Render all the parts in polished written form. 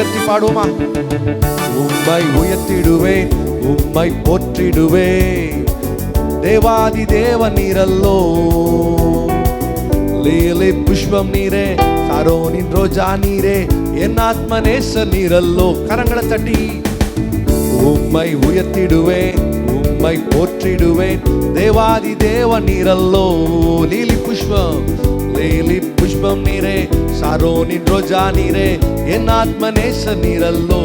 உயர்த்தி பாடுவோமா? உம்மை உயர்த்திடுவேன், உம்மை போற்றிடுவேன், தேவாதி தேவன் நீரல்லோ. லீலை புஷ்பம் நீரே, சாரோனின் ரோஜா நீரே, என் ஆத்ம நேசர் நீரல்லோ. கரங்களை தட்டி உம்மை உயர்த்திடுவேன், உம்மை போற்றிடுவேன், தேவாதி தேவன் நீரல்லோ. லீலி புஷ்பம், லீலி புஷ்பம் நீரே, சாரோனின் ரோஜா நீரே, என் ஆத்ம நேசர் நீரல்லோ.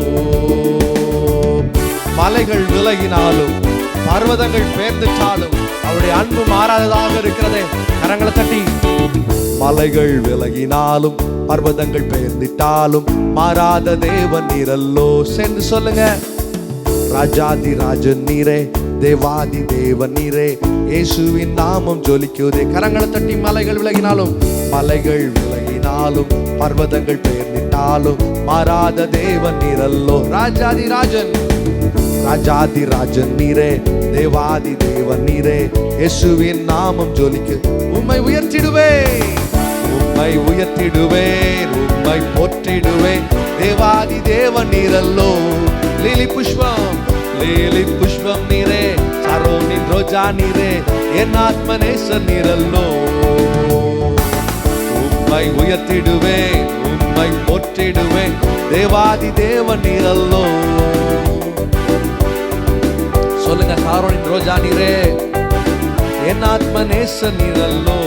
மலைகள் விலகினாலும் பர்வதங்கள் பெயர்ந்துட்டாலும் அவருடைய அன்பு மாறாததாக இருக்கிறதே. கரங்களை தட்டி மலைகள் விலகினாலும் பர்வதங்கள் பெயர்ந்திட்டாலும் மாறாத தேவன் நீரல்லோ. சேர்ந்து சொல்லுங்க. ராஜாதி ராஜன் நீரே, தேவாதி தேவன் நீரே, இயேசுவின் நாமம் ஜொலிக்குதே. கரங்களை தட்டி மலைகள் விலகினாலும், மலைகள் விலகினாலும் பர்வதங்கள் பெயர்ந்திட்டாலும் மாறாத தேவன் நீரல்லோ. ராஜாதி ராஜன், ராஜாதி ராஜன் நீரே, தேவாதி தேவன் நீரே, இயேசுவின் நாமம் ஜொலிக்கு. உம்மை உயர்த்திடுவேன், உம்மை உயர்த்திடுவேன், உம்மை போற்றிடுவேன், தேவாதி தேவன் நீரல்லோ. லீலி புஷ்பம், லீலி புஷ்பம் நீரே, சாரோனின் ரோஜா நீரே, என் ஆத்ம நேசர் நீரல்லோ. உம்மை உயர்த்திடுவேன், உம்மை போற்றிடுவேன், தேவாதி தேவன் நீரல்லோ. சொல்லுங்க. சாரோனின் ரோஜா நீரே, என் ஆத்ம நேசர் நீரல்லோ.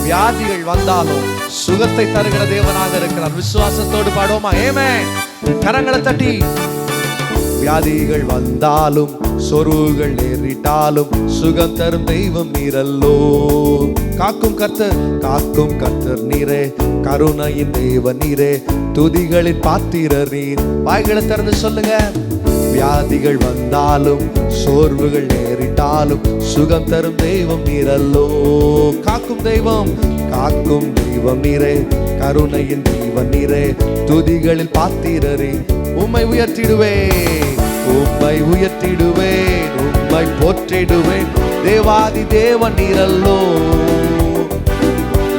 வியாதிகள் வந்தாலும் சுகத்தை தருகிற தேவனாக இருக்கிறார். விசுவாசத்தோடு பாடுவோமா? ஆமென். கரங்களை தட்டி. வியாதிகள் வந்தாலும் சொருகள் நேரிட்டாலும் சுகம் தரும் தெய்வம் நீரல்லோ. காக்கும் கர்த்தர், காக்கும் கர்த்தர் நீரே, கருணையின் தேவன் நீரே, துதிகளின் பாத்திரர் நீர். வாய்களை திறந்து சொல்லுங்க. வியாதிகள் வந்தாலும் சோர்வுகள் நேரிட்டாலும் சுகம் தரும் தெய்வம் நீரல்லோ. காக்கும் தெய்வம், காக்கும் தெய்வம் நீரே, கருணையின் தெய்வம் நீரே, துதிகளில் பாத்திரரே. உம்மை உயர்த்திடுவேன், உம்மை உயர்த்திடுவேன், உம்மை போற்றிடுவேன், தேவாதி தேவன் நீரல்லோ.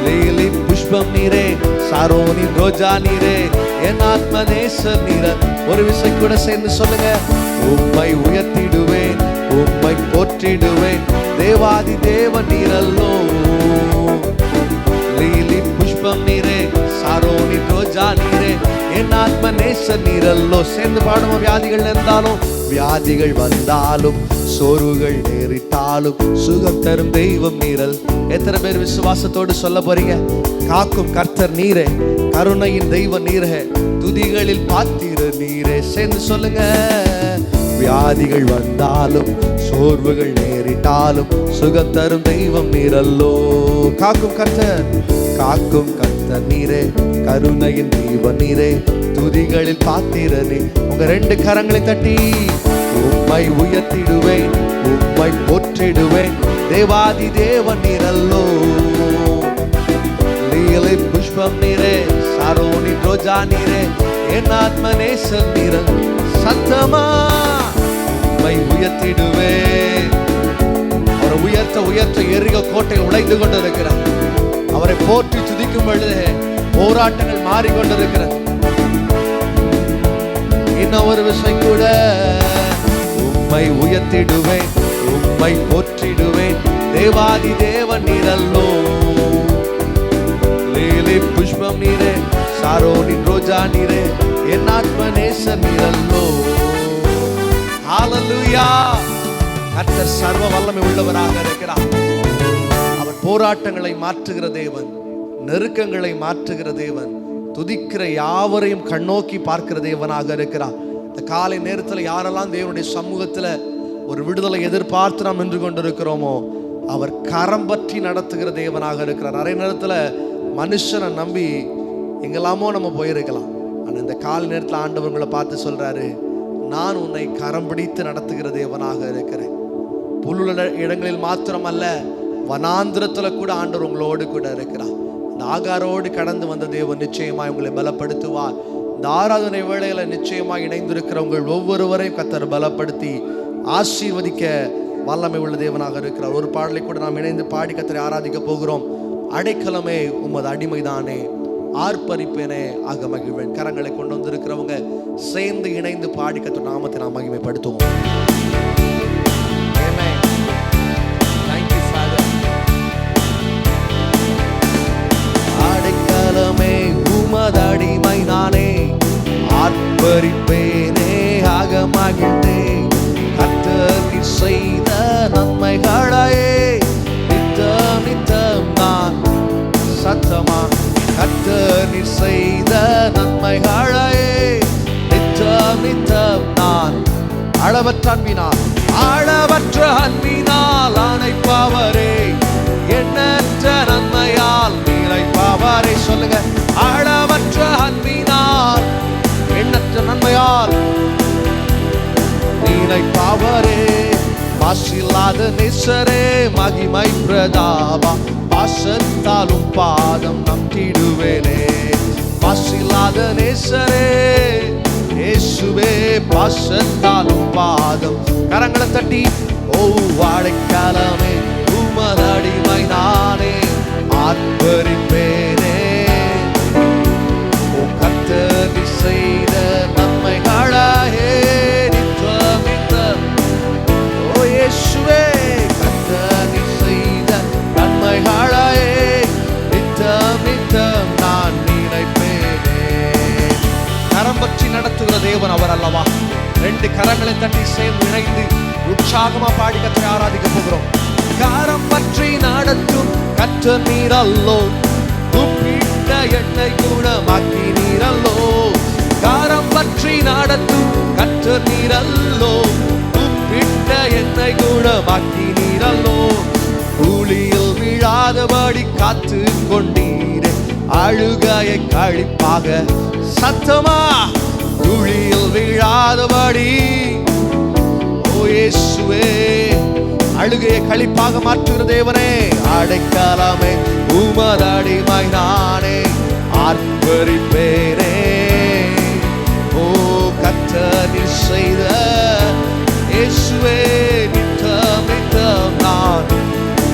லீலி புஷ்பம் நீரே, சாரோனின் ரோஜா நீரே, என் ஆத்ம நேசர் நீரல். ஒரு விசை கூட சேர்ந்து சொல்லுங்க. உம்மை உயர்த்திடுவேன், உம்மை போற்றிடுவேன், தேவாதி தேவன் நீரல்லோ. லீலி புஷ்பம் நீரே, சாரோனின் ரோஜா நீரே, என் ஆத்ம நேசர் நீரல்லோ. சேர்ந்து பாடுவோம். வியாதிகள் இருந்தாலும், வியாதிகள் வந்தாலும் சோர்வுகள் நேரிட்டாலும் சுகம் தரும் தெய்வம் நீரல். எத்தனை பேர் விசுவாசத்தோடு சொல்ல போறீங்க? காக்கும் கர்த்தர் நீரே, கருணையின் தெய்வம் நீரே, துதிகளில் பாத்திர நீரே. சேர்ந்து சொல்லுங்க. வியாதிகள் வந்தாலும் சோர்வுகள் நேரிட்டாலும் சுகம் தரும் தெய்வம் நீரல்லோ. காக்கும் கர்த்தர், காக்கும் கர்த்தர் நீரே, கருணையின் தெய்வம் நீரே, துதிகளில் பாத்திர நீ. உங்க ரெண்டு கரங்களை தட்டி உம்மை உயர்த்திடுவேன், உம்மை போற்றிடுவேன், தேவாதி தேவன் நீரல்லோ. லீலை புஷ்பம் நீரே, சாரோனின் ரோஜா நீரே, என் ஆத்ம நேசர் நீரல். சத்தமா உம்மை உயர்த்திடுவேன். அவரை உயர்த்த உயர்த்த எரிக கோட்டை உடைந்து கொண்டிருக்கிறார். அவரை போற்றி துதிக்கும் பொழுது போராட்டங்கள் மாறிக்கொண்டிருக்கிறது. இன்னும் ஒரு விஷயம் கூட. உம்மை உயர்த்திடுவேன், உம்மை போற்றிடுவேன், தேவாதி தேவன் நீரல்லோ. லீலி புஷ்பம் நீரே, சாரோனின் ரோஜா நீரே, என் ஆத்ம நேசர் நீரல்லோ. ஹல்லேலூயா. கர்த்தர் சர்வ வல்லமை உள்ளவராக இருக்கிறார். அவர் போராட்டங்களை மாற்றுகிற தேவன், நெருக்கங்களை மாற்றுகிற தேவன், துதிக்கிற யாவரையும் கண்ணோக்கி பார்க்கிற தேவனாக இருக்கிறார். இந்த காலை நேரத்தில் யாரெல்லாம் தேவனுடைய சமூகத்தில் ஒரு விடுதலை எதிர்பார்த்து நாம் நின்று கொண்டிருக்கிறோமோ, அவர் கரம் பற்றி நடத்துகிற தேவனாக இருக்கிறார். நிறைய நேரத்தில் மனுஷனை நம்பி எங்கெல்லாமோ நம்ம போயிருக்கலாம். ஆனால் இந்த காலை நேரத்தில் ஆண்டவர்களை பார்த்து சொல்றாரு, நான் உன்னை கரம் பிடித்து நடத்துகிற தேவனாக இருக்கிறேன். புல்லுள்ள இடங்களில் மாத்திரம் அல்ல, வனாந்திரத்தில் கூட ஆண்டவர் உங்களோடு கூட இருக்கிறார். இந்த ஆகாரோடு கடந்து வந்த தேவன் நிச்சயமாய் உங்களை பலப்படுத்துவார். இந்த ஆராதனை வேளையில நிச்சயமாய் இணைந்திருக்கிற உங்கள் ஒவ்வொருவரையும் கர்த்தர் பலப்படுத்தி ஆசீர்வதிக்க வல்லமை உள்ள தேவனாக இருக்கிறார். ஒரு பாடலை கூட நாம் இணைந்து பாடி கர்த்தரை ஆராதிக்க போகிறோம். அடைக்கலமே உமது அடிமைதானே, ஆர்ப்பரிப்பேனே ஆக மகிழ்வேன். கரங்களை கொண்டு வந்திருக்கிறவங்க சேர்ந்து இணைந்து பாடி கர்த்தருடைய நாமத்தை நாம் மகிமைப்படுத்துவோம். அடைக்கலமே உமதடிமை நானே, ஆர்ப்பரிப்பேனே ஆக மகிழ்ந்தேன். கர்த்தர் நீர் செய்த நன்மைகளையே நித்தம் நித்தம் நான் சத்தமா, கர்த்தர் நீர் செய்த நன்மைகளையே நித்தம் நித்தம் நான் அளவற்ற அன்பினால் அணைப்பவரே, எண்ணற்ற நன்மையால் நிறைப்பவரே. சொல்லுங்க, அளவற்ற அன்பினால் எண்ணற்ற நன்மையால் நிறைப்பவரே. பாசில்லாத நேசரே மகிமை பிரதாபா, பாசத்தாலும் பாதம் நம்பிடுவேனே. பாசில்லாத நேசரே இயேசுவே, பாசத்தாலும் பாதம். கரங்களை தட்டி, ஓ அடைக்கலமே உமதடிமை நானே, ஆர்ப்பரிப்பேனே. ஓ கர்த்தர் நீர் செய்த நன்மைகளையே நித்தம் நித்தம். ஓ இயேசுவே, கர்த்தர் நீர் செய்த நன்மைகளையே நித்தம் நித்தம் நான் நினைப்பேனே. கரம் பற்றி நடத்துகிற தேவன் அவர் அல்லவா? ரெண்டு கரங்களை தட்டி சேர்ந்து இணைந்து உற்சாகமா பாடி கர்த்தரை ஆராதிக்க போகிறோம். கரம் பற்றி நடத்தும் கர்த்தர் நீரல்லோ, கூப்பிட்ட என்னை குணமாக்கி நீரல்லோ. கரம் பற்றி நடத்தும் கர்த்தர் நீரல்லோ, கூப்பிட்ட என்னை குணமாக்கி நீரல்லோ. கூலியில் விழாதபடி காத்து கொண்டீரே, அழுகையை கழிப்பாக சத்தமா, குழியில் விழாதபடி. ஓ இயேசுவே, அழுகையை களிப்பாக மாற்றுகிற தேவனே, அடைக்கலமே உமதடிமை நானே, ஆர்ப்பரிப்பேனே. ஓ கர்த்தர் நீர் செய்த இயேசுவே நித்தம் நித்தம் நான்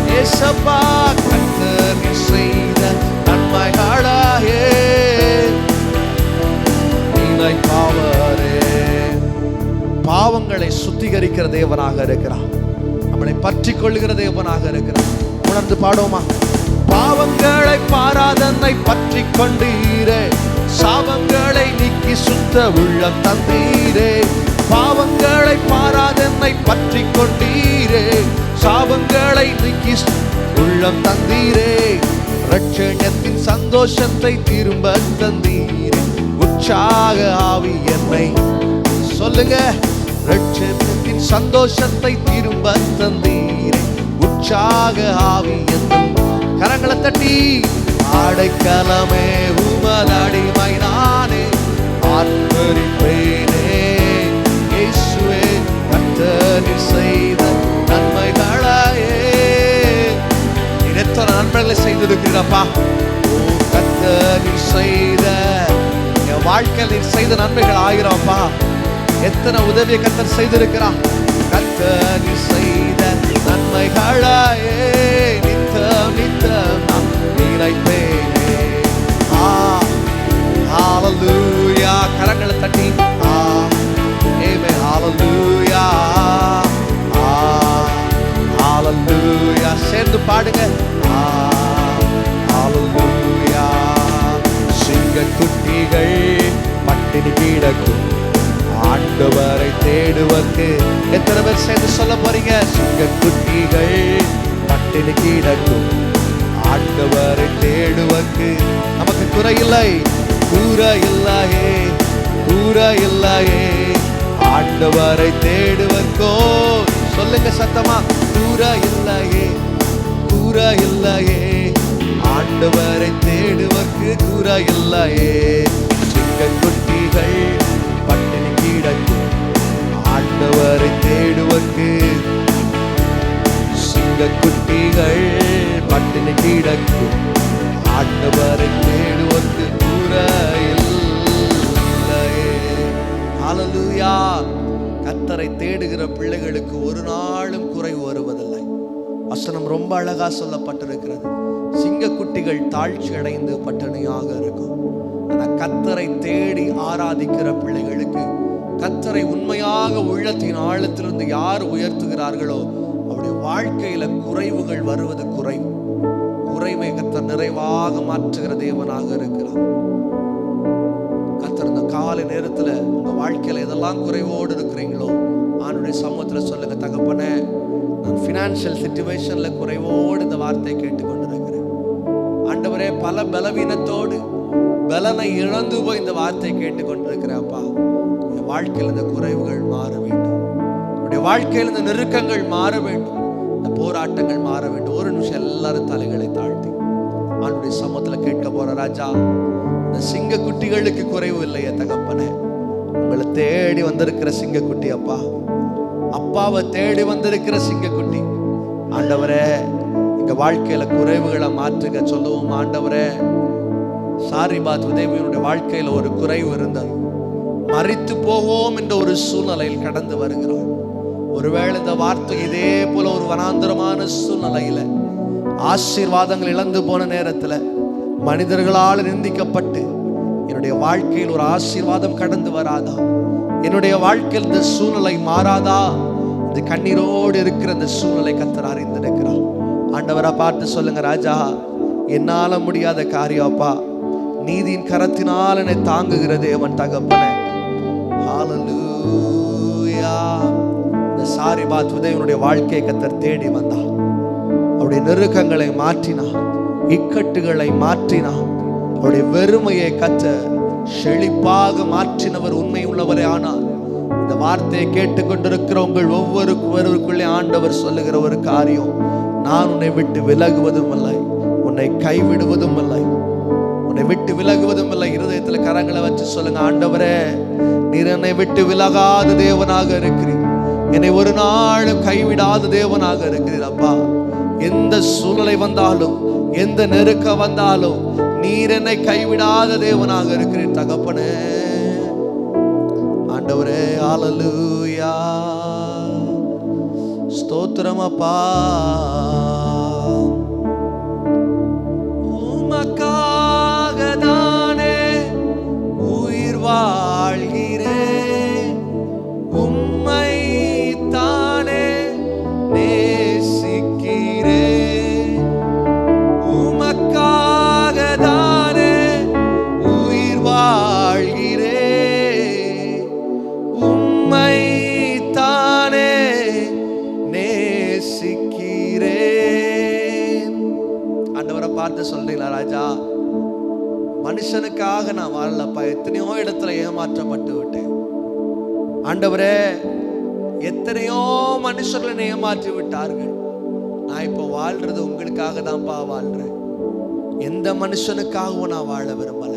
இயேசப்பா, கர்த்தர் நீர் செய்த நன்மைகளையே நினைப்பவரே. பாவங்களை சுத்திகரிக்கிற தேவனாக இருக்கிறார், நம்மளை பற்றி கொள்ளுகிற தேவனாக இருக்கிறார். உணர்ந்து பாடுவோமா? பாவங்களை பாராதன்னை பற்றி கொண்டீரே, சாபங்களை நீக்கி சுத்த உள்ளம் தந்தீரே. பாவங்களை பாராதன்னை பற்றி கொண்டீரே, சாபங்களை நீக்கி உள்ளம் தந்தீரே. ரட்சண்யத்தின் சந்தோஷத்தை திரும்ப தந்தீரே, உற்சாக ஆவி என்னை. சொல்லுங்க, ரட்சண்யத்தின் சந்தோஷத்தை திரும்ப தந்தீரே, உற்சாக ஆவி என்னை. கரங்களை தட்டி, அடைக்கலமே உமதடிமை நானே, ஆர்ப்பரிப்பேனே. இயேசுவே, கர்த்தர் நீர் செய்த நன்மைகளையே. நீர் எத்தனை நன்மைகளை செய்திருக்கிறீரப்பா. ஓ கர்த்தர் நீர் செய்த, என் வாழ்க்கையில் நீர் செய்த நன்மைகள் 1000அப்பா. எத்தனை உதவியை கர்த்தர் செய்திருக்கிறார். கர்த்தர் நீர் செய்த நன்மைகளையே நித்தம் நித்தம் நான் நினைப்பேனே. ஹalleluya. கரங்களை தட்டி ஆமென். ஹalleluya, ஹalleluya. சேர்ந்து பாடுங்க. ஹalleluya. சிங்கக்குட்டிகள் பட்டினி கிடக்கும் ஆண்டவரை தேடுவதற்கு. எத்தனை பேர் சேர்ந்து சொல்ல போறீங்க? சிங்கக்குட்டிகள் பட்டினி கிடக்கும் ஆண்டவரை தேடுவதற்கு. நமக்கு குறையில்லை, கூரையில்லையே, கூரையில்லையே. ஆண்டவரை தேடுவதற்கோ சொல்லுங்க சத்தமா, கூரையில்லையே, கூரையில்லையே. ஆண்டவரை தேடுவதற்கு கூரையில்லையே. சிங்கக்குட்டிகள் பட்டினி கிடக்கும் ஆண்டவரை தேடுவதற்கு. சிங்கக்குட்டிகள் பட்டினி கிடக்கும் ஆண்டவரை தேடுவதற்கு கூரையில்லையே. ஹalleluya. கர்த்தரை தேடுகிற பிள்ளைகளுக்கு ஒரு நாளும் குறைவு வருவதில்லை. வசனம் ரொம்ப அழகா சொல்லப்பட்டிருக்கிறது. சிங்க குட்டிகள் தாழ்ச்சி அடைந்து பட்டினியாக இருக்கும். ஆனால் கர்த்தரை தேடி ஆராதிக்கிற பிள்ளைகளுக்கு, கர்த்தரை உண்மையாக உள்ளத்தின் ஆழத்திலிருந்து யார் உயர்த்துகிறார்களோ அவருடைய வாழ்க்கையில குறைவுகள் வருவது குறைவு. குறைவை கர்த்தர் நிறைவாக மாற்றுகிற தேவனாக இருக்கிறார். கர்த்தர் இந்த காலை நேரத்துல உங்க வாழ்க்கையில எதெல்லாம் குறைவோடு இருக்கிறீங்களோ ஆண்டவருடைய சமூகத்துல சொல்லுங்க, தகப்பனே நான் ஃபினான்ஷியல் சிச்சுவேஷன்ல குறைவோடு இந்த வார்த்தையை கேட்டுக்கொண்டிருக்கிறேன். ஆண்டவரே, பல பலவீனத்தோடு பலனை இழந்து போய் இந்த வார்த்தையை கேட்டுக்கொண்டிருக்கிறேன். அப்பா, என் வாழ்க்கையில் இந்த குறைவுகள் மாற வேண்டும், என்னுடைய வாழ்க்கையில் இந்த நெருக்கங்கள் மாற வேண்டும், இந்த போராட்டங்கள் மாற வேண்டும். ஒரு நிமிஷம் எல்லாரும் தலைகளை தாழ்த்தி ஆண்டவருடைய சமூகத்துல கேட்க போற ராஜா, இந்த சிங்க குட்டிகளுக்கு குறைவு இல்லையே தகப்பனே. உங்களை தேடி வந்திருக்கிற சிங்க குட்டி அப்பா, அப்பாவை தேடி வந்திருக்கிற சிங்க குட்டி ஆண்டவரே, எங்க வாழ்க்கையில குறைவுகளை மாற்றுக சொல்லுவோம். ஆண்டவரே, சாரிபாத் உதவியினுடைய வாழ்க்கையில ஒரு குறைவு இருந்தது, மரித்து போவோம் என்ற ஒரு சூழ்நிலையில் கடந்து வருகிறோம். ஒருவேளை இந்த வார்த்தை இதே போல ஒரு வனாந்தரமான சூழ்நிலையில ஆசீர்வாதங்கள் இழந்து போன நேரத்துல மனிதர்களால் நிந்திக்கப்பட்டு என்னுடைய வாழ்க்கையில் ஒரு ஆசீர்வாதம் கடந்து வராதா? என்னுடைய வாழ்க்கையில் இந்த சூழ்நிலை மாறாதா? இந்த கண்ணீரோடு இருக்கிற இந்த சூழ்நிலை கர்த்தர் அறிந்திருக்கிறார். ஆண்டவரை பார்த்து சொல்லுங்க, ராஜா, என்னால முடியாத காரியப்பா, நீதியின் கரத்தினால் என்னை தாங்குகிற தேவன் தகப்பனே. ஹல்லேலூயா. இந்த சாரிபாத் உதயனுடைய வாழ்க்கையை கர்த்தர் தேடி வந்தார். அவருடைய நெருக்கங்களை மாற்றினார், இக்கட்டுகளை மாற்றினார், அவருடைய வெறுமையை கர்த்தர் செழிப்பாக மாற்றினவர் உண்மை உள்ளவரே. ஆனால் இந்த வார்த்தையை கேட்டுக்கொண்டிருக்கிற உங்கள் ஒவ்வொருவருக்குள்ளே ஆண்டவர் சொல்லுகிற ஒரு காரியம், நான் உன்னை விட்டு விலகுவதும் இல்லை, உன்னை கைவிடுவதும் இல்லை, உன்னை விட்டு விலகுவதும் இல்லை. இருதயத்தில் கரங்களை வச்சு சொல்லுங்க, ஆண்டவரே, நீர் என்னை விட்டு விலகாத தேவனாக இருக்கிறீர், என்னை ஒரு நாளும் கைவிடாத தேவனாக இருக்கிறீர். அப்பா, எந்த சூழ்நிலை வந்தாலும், எந்த நெருக்க வந்தாலும் நீர் என்னை கைவிடாத தேவனாக இருக்கிறீர் தகப்பனே. ஆண்டவரே, ஹல்லேலூயா, ஸ்தோத்திரம் அப்பா. உமக்காக தானே உயிர் வாழ்கிறேன், உம்மை தானே நேசிக்கிறேன். உமக்காக தானே உயிர் வாழ்கிறேன், உம்மை தானே நேசிக்கிறேன். ஆண்டவரை பார்த்து சொல்றீங்களா, ராஜா, மனுஷனுக்காக நான் வாழலப்பா, எத்தனையோ இடத்துல ஏமாற்றப்பட்டு விட்டேன். ஆண்டவரே, எத்தனையோ மனுஷர்களை ஏமாற்றி விட்டார்கள். நான் இப்போ வாழ்றது உங்களுக்காக தான்ப்பா வாழ்றேன். எந்த மனுஷனுக்காகவும் நான் வாழ விரும்பல,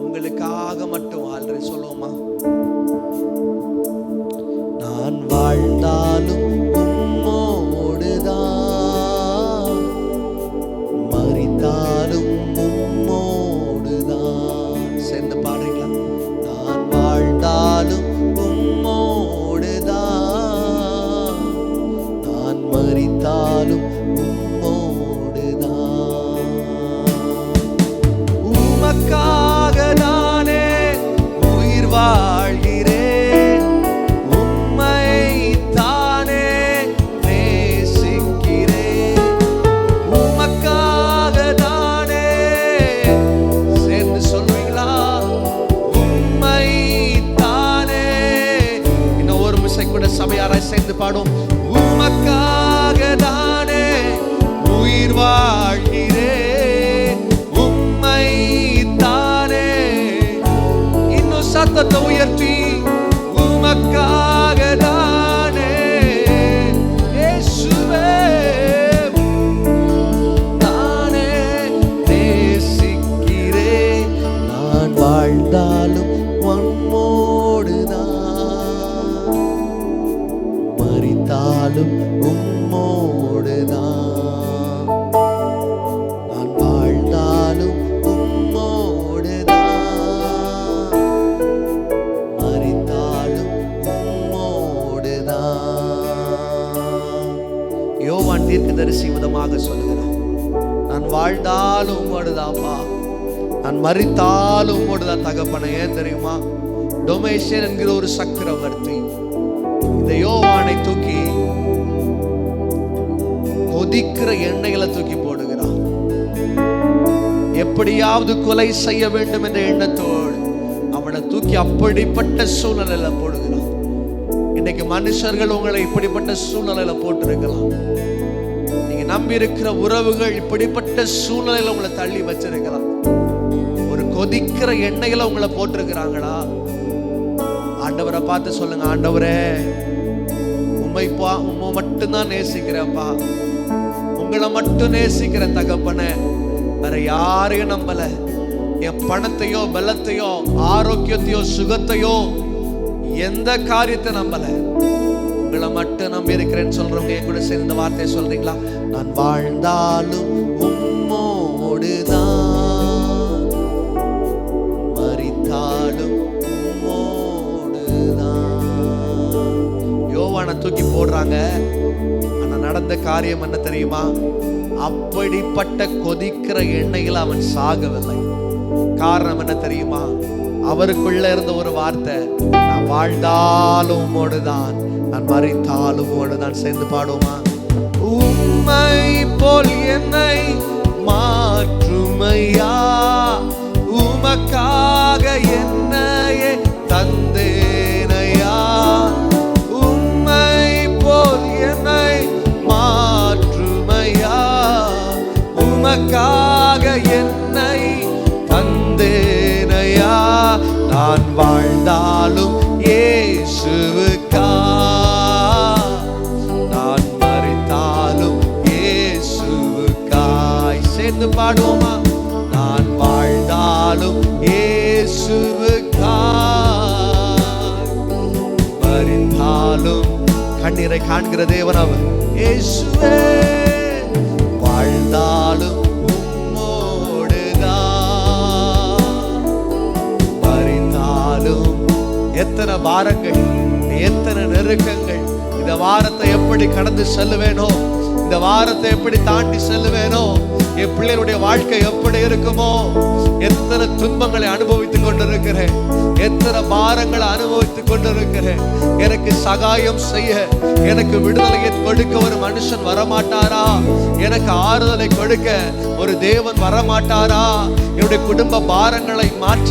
உங்களுக்காக மட்டும் வாழ்றேன். சொல்லுவோமா? நான் வாழ்ந்தாலும் உம்மோடுதான், மரித்தாலும் உம்மோடுதான். சேர்ந்து பாடுறீங்களா? நான் வாழ்ந்தாலும் உம்மோடுதான், நான் மரித்தாலும் உம்மோடுதான். உமக்காக நானே உயிர் வாழ்கிறேன், உம்மை தானே நேசிக்கிறேன். உமக்காக தானே, சேர்ந்து சொல்வீங்களா? உம்மை தானே. இன்னும் ஒரு மிசை கூட சபையாராய் சேர்ந்து பாடும். உமக்காக தானே உயிர் வாழ்கிறேன், உம்மை தானே. இன்னும் சத்தத்தை உயர்த்தி, உமக்காக தானே இயேசுவே தானே நேசிக்கிறேன். நான் வாழ்ந்தாலும் உம்மோடுதான், மரித்தாலும் உம்மோடுதான். நான் வாழ்ந்தாலும் உம்மோடுதான், வாழ்ந்தாலும் உம்மோடுதான்ப்பா, நான் மரித்தாலும் உம்மோடுதான் தகப்பனை. ஏன் தெரியுமா? டொமேஷன் என்கிற ஒரு சக்கரவர்த்தி இந்த யோவானை தூக்கி கொதிக்கிற எண்ணெயில தூக்கி போடுகிறான். எப்படியாவது கொலை செய்ய வேண்டும் என்ற எண்ணத்தோடு அவனை தூக்கி அப்படிப்பட்ட சூழ்நிலையில போடுகிறான். இன்னைக்கு மனுஷர்கள் உங்களை இப்படிப்பட்ட சூழ்நிலையில போட்டிருக்கலாம். நீங்க நம்பி இருக்கிற உறவுகள் இப்படிப்பட்ட சூழ்நிலையில உங்களை தள்ளி வச்சிருக்கலாம். ஒரு கொதிக்கிற எண்ணெயில உங்களை போட்டிருக்கிறாங்களா? ஆண்டவரை பார்த்து சொல்லுங்க, ஆண்டவரே உம்மை மட்டும்தான் நேசிக்கிறேன்ப்பா, உங்களை மட்டும் நேசிக்கிற தகப்பனே, வேற யாரையும் நம்பல. என் பணத்தையோ பலத்தையோ ஆரோக்கியத்தையோ சுகத்தையோ எந்த காரியத்தை நம்பல, உங்களை மட்டும் நம்பி இருக்கிறேன்னு சொல்றவங்க என் கூட சேர்ந்து இந்த வார்த்தையை சொல்றீங்களா? நான் வாழ்ந்தாலும் உம்மோடுதான், மரித்தாலும் உம்மோடுதான். யோவானை தூக்கி போடுறாங்க. ஆனா நடந்த காரியம் என்ன தெரியுமா? அப்படிப்பட்ட கொதிக்கிற எண்ணெயில் அவன் சாகவில்லை. காரணம் என்ன தெரியுமா? அவருக்குள்ள இருந்த ஒரு வார்த்தை, நான் வாழ்ந்தாலும் உம்மோடுதான், நான் மரித்தாலும் உம்மோடுதான். சேர்ந்து பாடுவோமா? உம்மை போல் என்னை மாற்றுமையா, உமக்காக என்னையே தந்தேனையா. உம்மை போல் என்னை மாற்றுமையா, உமக்காக என்னை தந்தேனையா. நான் வாழ்ந்தாலும் இயேசுவுக்கா, நான் மரித்தாலும் இயேசுவுக்காய். சேர்ந்து பாடுவோமா? நான் வாழ்ந்தாலும் இயேசுவுக்காய், மரித்தாலும். கண்ணீரை காண்கிற தேவன் அவர். இயேசுவே வாழ்ந்தாலும் எத்தனை வாரங்கள், எத்தனை நெருக்கங்கள். இந்த வாரத்தை எப்படி கடந்து செல்லுவேனோ, இந்த வாரத்தை எப்படி தாண்டி செல்லுவேனோ, என் பிள்ளைகளுடைய வாழ்க்கை எப்படி இருக்குமோ, எத்தனை துன்பங்களை அனுபவித்துக் கொண்டிருக்கிறேன், எத்தனை பாரங்களை அனுபவித்துக் கொண்டிருக்கிறேன். எனக்கு சகாயம் செய்ய, எனக்கு விடுதலையை கொடுக்க ஒரு மனுஷன் வரமாட்டாரா? எனக்கு ஆறுதலை கொடுக்க ஒரு தேவன் வரமாட்டாரா? என்னுடைய குடும்ப பாரங்களை மாற்ற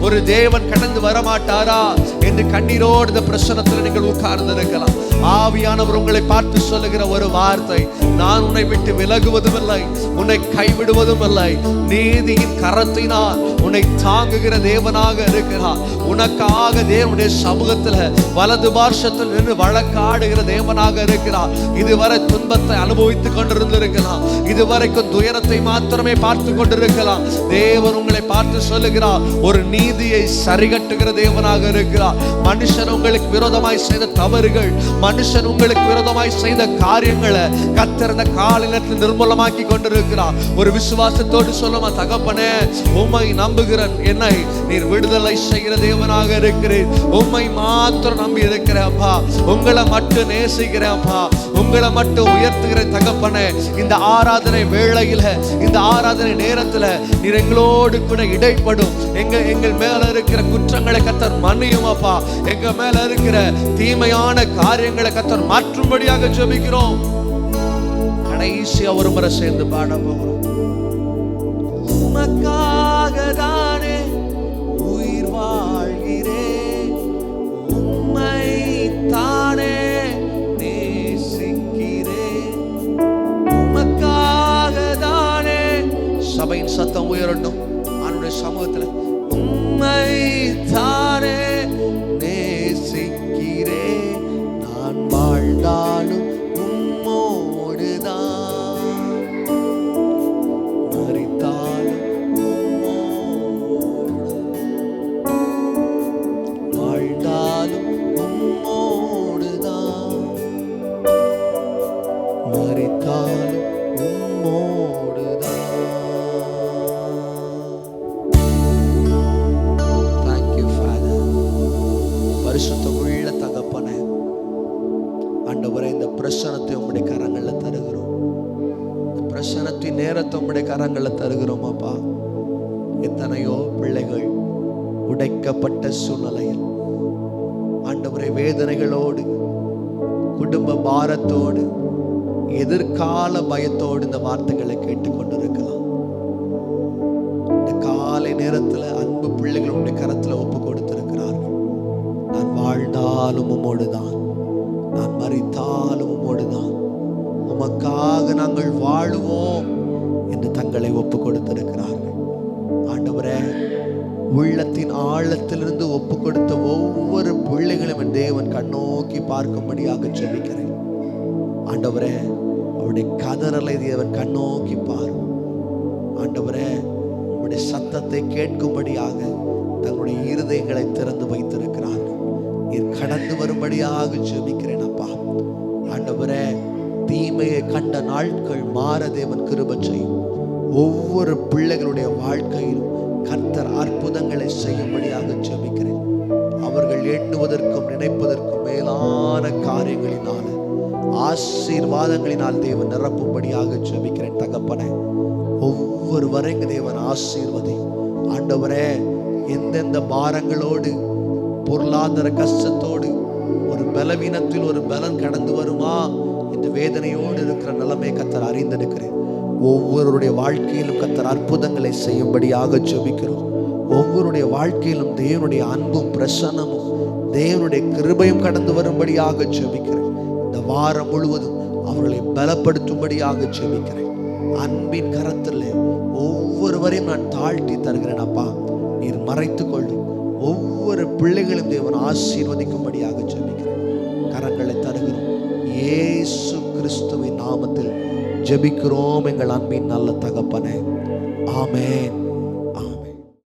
ஒரு தேவன் கடந்து வரமாட்டாரா என்று கண்ணீரோடு இந்த பிரசனத்தில் நீங்கள் உட்கார்ந்து இருக்கலாம். ஆவியானவர் உங்களை பார்த்து சொல்லுகிற ஒரு வார்த்தை, நான் உன்னை விட்டு விலகுவதும் இல்லை, உன்னை கைவிடுவதும் இல்லை. நீதியின் கரத்தினால் உன்னை தாங்குகிற தேவனாக இருக்கிறார். உனக்காக தேவனுடைய சமூகத்தில் வலது பார்ஷத்தில் நின்று வழக்காடுகிற தேவனாக இருக்கிறார். இதுவரை துன்பத்தை அனுபவித்துக் கொண்டிருந்திருக்கலாம், இதுவரைக்கும் துயரத்தை மாத்திரமே பார்த்து கொண்டிருக்கலாம். தேவன் உங்களை பார்த்து சொல்லுகிறார், ஒரு நீதியை சரிகட்டுகிற தேவனாக இருக்கிறார். மனுஷன் உங்களுக்கு விரோதமாய் செய்த தவறுகள், மனுஷன் உங்களுக்கு விரோதமாய் செய்த காரியங்களை கர்த்தர் இந்த காலையில் நிர்மூலமாக்கி கொண்டிருக்கிறார். ஒரு விசுவாசத்தோடு சொல்லுமா, தகப்பனே உம்மை நம்புகிறேன், என்னை நீர் விடுதலை செய்கிற தேவனாக இருக்கிறேன். உம்மை மாத்திரம் நம்பி இருக்கிறேன்ப்பா, உங்களை மட்டும் நேசிக்கிறேன்ப்பா, உங்களை மட்டும் உயர்த்துகிற தகப்பனே. இந்த ஆராதனை வேளையில, இந்த ஆராதனை நேரத்தில் நீர் எங்களோடு கூட இடைப்படும். எங்கள் மேல இருக்கிற குற்றங்களை கர்த்தர் மன்னியும் அப்பா. எங்க மேல இருக்கிற தீமையான காரியங்களை கர்த்தர் மாற்றும்படியாக ஜெபிக்கிறோம். கடைசியா ஒரு முறை சேர்ந்து பாட போகிறோம். உமக்காக தானே உயிர் வாழ்கிறேன், உம்மை தானே நேசிக்கிறேன், உமக்காக தானே. சபையின் சத்தம் உயரட்டும் அவனுடைய சமூகத்தில். உம்மை தானே நேசிக்கிறேன், நான் வாழ்ந்தாலும் Thank you, Father. கரங்களை தருகிறோம் அப்பா. எத்தனையோ பிள்ளைகள் உடைக்கப்பட்ட சூழ்நிலையில் ஆண்டவரே வேதனைகளோடு, குடும்ப பாரத்தோடு, எதிர்கால பயத்தோடு இந்த வார்த்தைகளை கேட்டுக்கொண்டிருக்கலாம். இந்த காலை நேரத்தில் அன்பு பிள்ளைகள் உடைய கரத்தில் ஒப்பு கொடுத்திருக்கிறார்கள். நான் வாழ்ந்தாலும் உம்மோடுதான், நான் மரித்தாலும் உம்மோடுதான், உமக்காக நாங்கள் வாழுவோம் என்று தங்களை ஒப்பு கொடுத்திருக்கிறார்கள். ஆண்டவரே, உள்ளத்தின் ஆழத்திலிருந்து ஒப்பு கொடுத்த ஒவ்வொரு பிள்ளைகளும் என் தேவன் கண்ணோக்கி பார்க்கும்படியாக ஜெபிக்கிறேன். ஆண்டவரே, அவருடைய கதறலை தேவன் கண்ணோக்கி பார். ஆண்டவரே, உங்களுடைய சத்தத்தை கேட்கும்படியாக தங்களுடைய இருதயங்களை திறந்து வைத்திருக்கிறார்கள். நீர் கடந்து வரும்படியாக ஜெபிக்கிறேன் அப்பா. ஆண்டவரே, தீமையை கண்ட நாட்கள் மாற தேவன் கிருபை செய்யும். ஒவ்வொரு பிள்ளைகளுடைய வாழ்க்கையிலும் கர்த்தர் அற்புதங்களை செய்யும்படியாக ஜெபிக்கிறேன். அவர்கள் எண்ணுவதற்கும் நினைப்பதற்கும் மேலான காரியங்களினால, ஆசீர்வாதங்களினால் தேவன் நிரப்பும்படியாக ஜெபிக்கிறேன் தகப்பனே. ஒவ்வொரு வரைக்கும் தேவன் ஆசீர்வதி. ஆண்டவரே, எந்தெந்த பாரங்களோடு, பொருளாதார கஷ்டத்தோடு, ஒரு பலவீனத்தில் ஒரு பலன் கடந்து வருமா இந்த வேதனையோடு இருக்கிற நிலைமை கர்த்தர் அறிந்திருக்கிறேன். ஒவ்வொருடைய வாழ்க்கையிலும் கர்த்தர் அற்புதங்களை செய்யும்படியாக ஜெபிக்கிறோம். ஒவ்வொருடைய வாழ்க்கையிலும் தேவனுடைய அன்பும் பிரசன்னமும் தேவனுடைய கிருபையும் கடந்து வரும்படியாக ஜெபிக்கிறேன். இந்த வாரம் முழுவதும் அவர்களை பலப்படுத்தும்படியாக ஜெபிக்கிறேன். அன்பின் கரத்தில் ஒவ்வொருவரையும் நான் தாழ்த்தி தருகிறேன் அப்பா. நீர் மறைத்துக் கொள்ளும். ஒவ்வொரு பிள்ளைகளும் தேவன் ஆசீர்வதிக்கும்படியாக ஜெபிக்கிறேன். கரங்களை தருகிறோம். இயேசு கிறிஸ்துவின் நாமத்தில் ஜெபிக்கிறோம் எங்கள் அன்பின் நல்ல தகப்பனே. ஆமென்.